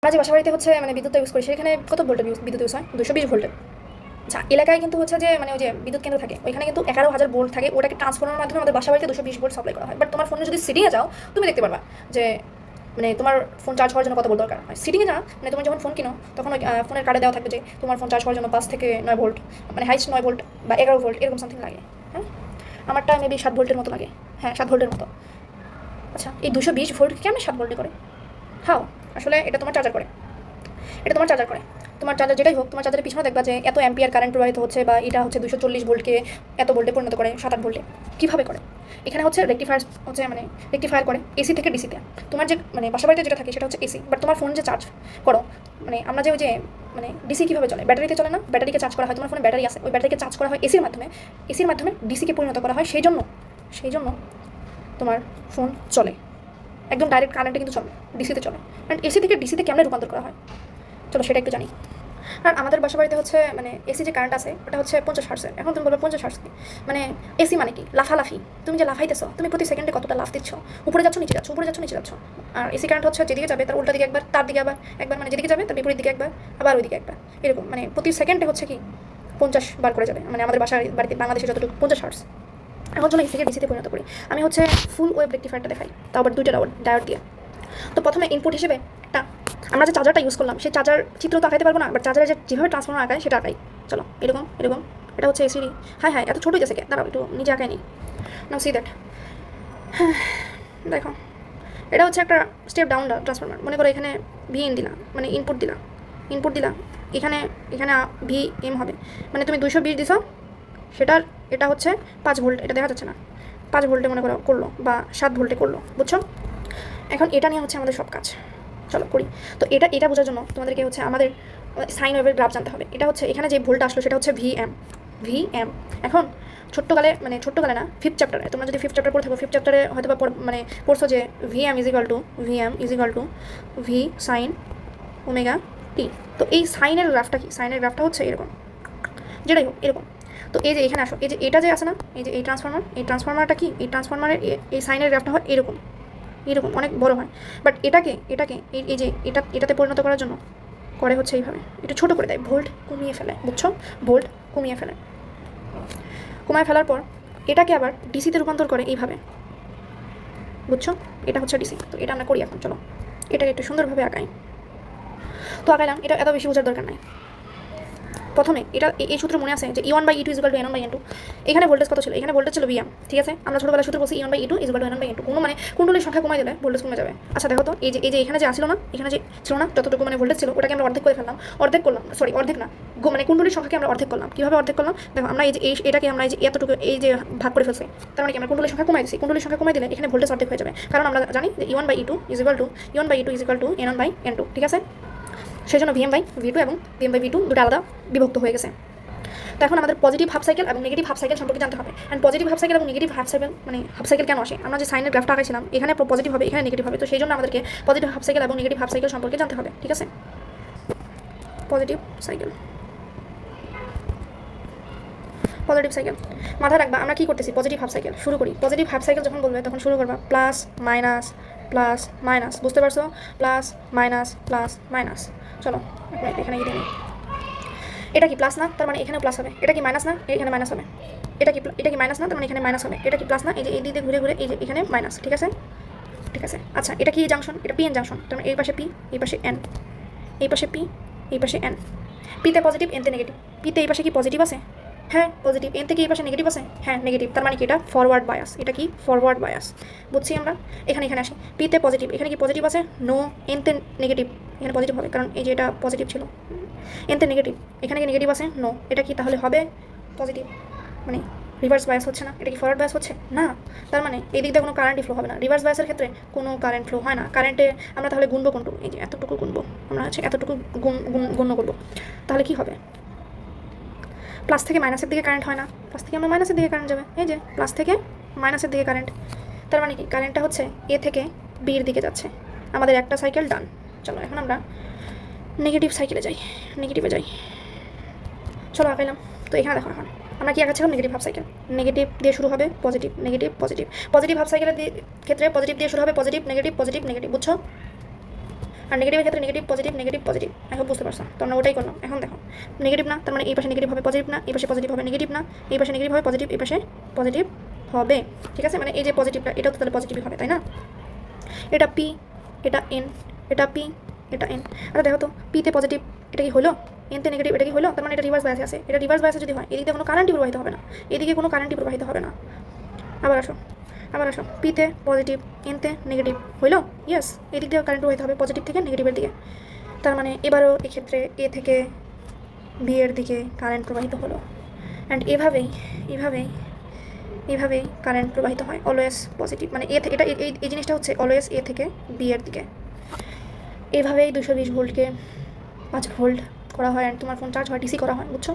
আমরা যে বাসাবাড়িতে হচ্ছে মানে বিদ্যুৎ ইউজ করি সেখানে কত ভোল্টের বিদ্যুৎ ইউজ হয় 220 ভোল্টের। আচ্ছা, এলাকায় কিন্তু হচ্ছে যে মানে ওই যে বিদ্যুৎ কেন্দ্র থাকে ওইখানে কিন্তু 11,000 ভোল্ট থাকে, ওটাকে ট্রান্সফর্মারের মাধ্যমে আমাদের বাসাবাড়িতে 220 ভোল্ট সাপ্লাই করা হয়। বাট তোমার ফোনে যদি সিটিংয়ে যাও তুমি দেখতে পারবা যে মানে তোমার ফোন চার্জ হওয়ার জন্য কত ভোল্ট দরকার হয়। সিটিংয়ে যা মানে তুমি যখন ফোন কিনো তখন ওই ফোনের কার্ডে দেওয়া থাকবে যে তোমার ফোন চার্জ হওয়ার জন্য 5 থেকে 9 ভোল্ট, মানে হাইস্ট 9 ভোল্ট বা 11 ভোল্ট এরকম সামথিং লাগে। হ্যাঁ, আমারটা মেবি 7 ভোল্টের মতো লাগে। হ্যাঁ, 7 ভোল্টের মতো। আচ্ছা, এই 220 ভোল্ট কেমন 7 ভোল্টে করে? হাও, আসলে এটা তোমার চার্জার করে, এটা তোমার চার্জার করে। তোমার চার্জার যেটাই হোক, তোমার চার্জারের পিছনে দেখবা যে এত অ্যাম্পিয়ার কারেন্ট প্রবাহিত হচ্ছে, বা এটা হচ্ছে 240 ভোল্টকে এত ভোল্টে পরিণত করে 7-8 ভোল্টে। কীভাবে করে? এখানে হচ্ছে রেক্টিফায়ার হচ্ছে মানে রেক্টিফায়ার করে এসি থেকে ডিসিতে। তোমার যে মানে বাসাবাড়িতে যেটা থাকে সেটা হচ্ছে এসি, বাট তোমার ফোন যে চার্জ করো মানে আমরা যে ওই যে মানে ডিসি কীভাবে চলে, ব্যাটারিতে চলে না, ব্যাটারিকে চার্জ করা হয়, তোমার ফোনে ব্যাটারি আছে, ওই ব্যাটারিকে চার্জ করা হয় এসির মাধ্যমে, এসির মাধ্যমে ডিসিকে পরিণত করা হয়। সেই জন্য তোমার ফোন চলে একদম ডাইরেক্ট কারেন্টে কিন্তু চলে, ডিসিতে চলে। অ্যান্ড এসি থেকে ডিসিতে কেমনে রূপান্তর করা হয় চলো সেটা একটু জানি। আর আমাদের বাসাবাড়িতে হচ্ছে মানে এসি যে কারেন্ট আছে ওটা হচ্ছে 50 হার্টজের। এখন তুমি বলবে 50 হার্টজ কি, মানে এসি মানে কি? লাফালাফি। তুমি যে লাফাইতেছো, তুমি প্রতি সেকেন্ডে কতটা লাফ দিচ্ছ, উপরে যাচ্ছ নিচে যাচ্ছ, উপরে যাচ্ছ নিচে যাচ্ছ। আর এসি কারেন্ট হচ্ছে যেদিকে যাবে তার উল্টা দিকে একবার, তার দিকে আবার একবার, মানে যেদিকে যাবে তার বিপরীত দিকে একবার, আবার ওইদিকে একবার, এরকম মানে প্রতি সেকেন্ডে হচ্ছে কি 50 বার করে যাবে। মানে আমাদের বাড়িতে বাংলাদেশে যতটুকু 50 হার্টজ। এখন চলো এসিকে ডিসিতে পরিণত করি। আমি হচ্ছে ফুল ওয়েভ রেক্টিফায়ারটা দেখাই, তাও আবার 2টা ডায়োড দিয়ে। তো প্রথমে ইনপুট হিসেবে একটা আমরা যে চার্জারটা ইউজ করলাম সেই চার্জার চিত্র তো আঁকাইতে পারবো না, বাট চার্জারে যেভাবে ট্রান্সফর্মার আঁকায় সেটা আঁকাই। চলো এরকম এরকম, এটা হচ্ছে এসিডি। হ্যাঁ হ্যাঁ, এত ছোটোই গেছে কে, দাঁড়াও একটু নিজে আঁকাই নি। নাও সি দ্যাট। হ্যাঁ দেখো, এটা হচ্ছে একটা স্টেপ ডাউন ট্রান্সফর্মার। মনে করো এখানে ভি ইন দিলা, মানে ইনপুট দিলা, এখানে এখানে ভি এম হবে, মানে তুমি 220 দিছো, সেটার এটা হচ্ছে 5 ভোল্ট, এটা দেখা যাচ্ছে না, 5 ভোল্টে মনে করো করলো, বা 7 ভোল্টে করলো, বুঝছো? এখন এটা নিয়ে হচ্ছে আমাদের সব কাজ। চলো করি। তো এটা বোঝার জন্য তোমাদেরকে হচ্ছে আমাদের সাইন ওয়েভের গ্রাফ জানতে হবে। এটা হচ্ছে এখানে যে ভোল্ট আসলো সেটা হচ্ছে ভিএম। এখন ছোট্টকালে না, 5th চ্যাপ্টারে, তোমরা যদি 5th চ্যাপ্টার পড়ে থাকো, 5th চ্যাপ্টারে হয়তো বা মানে পড়ছো যে VM is equal to V sine omega T. তো এই সাইনের গ্রাফটা কি? সাইনের গ্রাফটা হচ্ছে এরকম, যেটাই হোক এরকম। তো এই যে এখানে আসো, এই যে এটা যে আছে না, এই যে এই ট্রান্সফরমারটা কি, এই ট্রান্সফরমারের এই সাইনের গ্রাফটা হয় এরকম অনেক বড় হয়। বাট এটাকে এই যে এটাতে পরিণত করার জন্য করে হচ্ছে এইভাবে, একটু ছোটো করে দেয়, ভোল্ট কমিয়ে ফেলে, বুঝছো? ভোল্ট কমিয়ে ফেলার পর এটাকে আবার ডিসিতে রূপান্তর করে এইভাবে, বুঝছো? এটা হচ্ছে ডিসি। তো এটা আমরা করি এখন, চলো এটাকে একটু সুন্দরভাবে আঁকাই। তো আঁকাইলাম, এটা এত বেশি বোঝার দরকার নাই। প্রথমে এটা এই সূত্র মনে আছে যে E1/E2 = N1/N2। এখানে ভোল্টেজ কত ছিল? এখানে ভোল্টেজ ছিল Vm, ঠিক আছে? আমরা ছোটবেলায় সূত্র বলছি E1/E2 = N1/N2। কোনো মানে কুণ্ডলীর সংখ্যা কমাই দিলে ভোল্টেজ কমে যাবে। আচ্ছা দেখো তো, এই যে এখানে যে আসলো না, এখানে যে ছিল না, যতটুকু মানে ভোল্টেজ ছিল ওটাকে আমরা অর্ধেক করে ফেললাম, অর্ধেক না, মানে কুণ্ডলীর সংখ্যাকে আমরা অর্ধেক করলাম। কীভাবে অর্ধেক করলাম? দেখো, আমরা এই যে এটাকে আমরা এই যে এতটুকু এই যে ভাগ করে ফেলছি, তার মানে কি আমরা কুণ্ডলীর সংখ্যা কমাই দিচ্ছি। কুণ্ডলীর সংখ্যা কমাই দিলে এখানে ভোল্টেজ অর্ধেক হয়ে যাবে, কারণ আমরা জানি যে E1/E2 = N1/N2, ঠিক আছে? সেই জন্য Vm/V2 এবং Vm/V2 দুটো আলাদা বিভক্ত হয়ে গেছে। তো এখন আমাদের পজিটিভ হাফ সাইকেল এবং নেগেটিভ হাফ সাইকেল সম্পর্কে জানতে হবে। অ্যান্ড পজিটিভ হাফ সাইকেল এবং নেগেটিভ হাফ সাইকেল কেন আসে? আমরা যে সাইনের গ্রাফটা আঁকাইছিলাম, এখানে পজিটিভ হবে, এখানে নেগেটিভ হবে। তো সেই জন্য আমাদেরকে পজিটিভ হাফ সাইকেল এবং নেগেটিভ হাফ সাইকেল সম্পর্কে জানতে হবে, ঠিক আছে? পজিটিভ সাইকেল মাথায় রাখবা, আমরা কী করতেছি? পজিটিভ হাফ সাইকেল শুরু করি। পজিটিভ হাফ সাইকেল যখন বলবে তখন শুরু করবা প্লাস মাইনাস, বুঝতে পারছো? Plus minus. চলো এখানে গিয়ে দিই, এটা কি প্লাস না, তার মানে এখানে প্লাস হবে। এটা কি মাইনাস না, এখানে মাইনাস হবে। এটা কি মাইনাস না, তার মানে এখানে মাইনাস হবে। এটা কি প্লাস না, এই যে এই দিকে ঘুরে এই যে এখানে মাইনাস, ঠিক আছে? আচ্ছা, এটা কি জাংশন? এটা পিএন জাংশন, তার মানে এই পাশে পি, এই পাশে এন, এই পাশে পি, এই পাশে এন। পিতে পজিটিভ, এনতে নেগেটিভ। পিতে এই পাশে কি পজিটিভ আছে? হ্যাঁ পজিটিভ। এন থেকে এই পাশে নেগেটিভ আছে? হ্যাঁ নেগেটিভ। তার মানে কি এটা ফরওয়ার্ড বায়াস। এটা কি ফরওয়ার্ড বায়াস, বুঝছি আমরা? এখানে আসি, পিতে পজিটিভ, এখানে কি পজিটিভ আছে? নো। এনতে নেগেটিভ, এখানে পজিটিভ হবে কারণ এই যে এটা পজিটিভ ছিল। এনতে নেগেটিভ, এখানে কি নেগেটিভ আছে? নো। এটা কি তাহলে হবে পজিটিভ, মানে রিভার্স বায়াস হচ্ছে না। এটা কি ফরওয়ার্ড বায়াস হচ্ছে না? তার মানে এই দিক দিয়ে কোনো কারেন্টই ফ্লো হবে না। রিভার্স বায়াসের ক্ষেত্রে কোনো কারেন্ট ফ্লো হয় না। কারেন্টে আমরা তাহলে গুনবো কোনটু? এই যে এতটুকু গুনবো আমরা, হচ্ছে এতটুকু গণ্য করবো। তাহলে কি হবে? প্লাস থেকে মাইনাসের দিকে কারেন্ট হয় না, প্লাস থেকে আমরা মাইনাসের দিকে কারেন্ট যাবে। এই যে প্লাস থেকে মাইনাসের দিকে কারেন্ট, তার মানে কি কারেন্টটা হচ্ছে এ থেকে বির দিকে যাচ্ছে। আমাদের একটা সাইকেল ডান। চলো এখন আমরা নেগেটিভে যাই। চলো আঁকাইলাম। তো এখানে দেখো, এখন আমরা কি আঁকাচ্ছি? এখন নেগেটিভ হাফ সাইকেল। নেগেটিভ দিয়ে শুরু হবে পজিটিভ, নেগেটিভ। পজিটিভ হাফ সাইকেলের ক্ষেত্রে পজিটিভ দিয়ে শুরু হবে পজিটিভ নেগেটিভ, বুঝছো? আর নেগেটিভের ক্ষেত্রে নেগেটিভ পজিটিভ এখন বুঝতে পারছো, তো আমরা ওটাই করলাম। এখন দেখো নেগেটিভ না, তার মানে এই পাশে নেগেটিভ হবে পজিটিভ না, এই পাশে পজিটিভ হবে নেগেটিভ না, এই পাশে নেগেটিভ হবে পজিটিভ, এই পাশে পজিটিভ হবে, ঠিক আছে? মানে এই যে পজিটিভটা এটাও তো তাহলে পজিটিভই হবে, তাই না? এটা পি, এটা এন, এটা পি, এটা এন। আচ্ছা দেখো তো পিতে পজিটিভ এটা কি হলো, এনতে নেগেটিভ এটা কি হলো? তার মানে এটা রিভার্স বায়াসে আছে। এটা রিভার্স বায়াসে যদি হয় এদিকে কোনো কারেন্টই প্রবাহিত হবে না, এদিকে কোনো কারেন্টই প্রবাহিত হবে না। আবার আসো পিতে পজিটিভ এনতে নেগেটিভ হইলো, ইয়েস, এদিক দিয়ে কারেন্ট প্রবাহিত হবে পজিটিভ থেকে নেগেটিভের দিকে। তার মানে এবারও এক্ষেত্রে এ থেকে বি এর দিকে কারেন্ট প্রবাহিত হলো। অ্যান্ড এভাবেই কারেন্ট প্রবাহিত হয় অলওয়েজ পজিটিভ, মানে এ থেকে এটা এই জিনিসটা হচ্ছে অলওয়েজ এ থেকে বি এর দিকে। এভাবেই 220 ভোল্টকে 5 ভোল্ট করা হয় অ্যান্ড তোমার ফোন চার্জ হয়, ডিসি করা হয়, বুঝছো?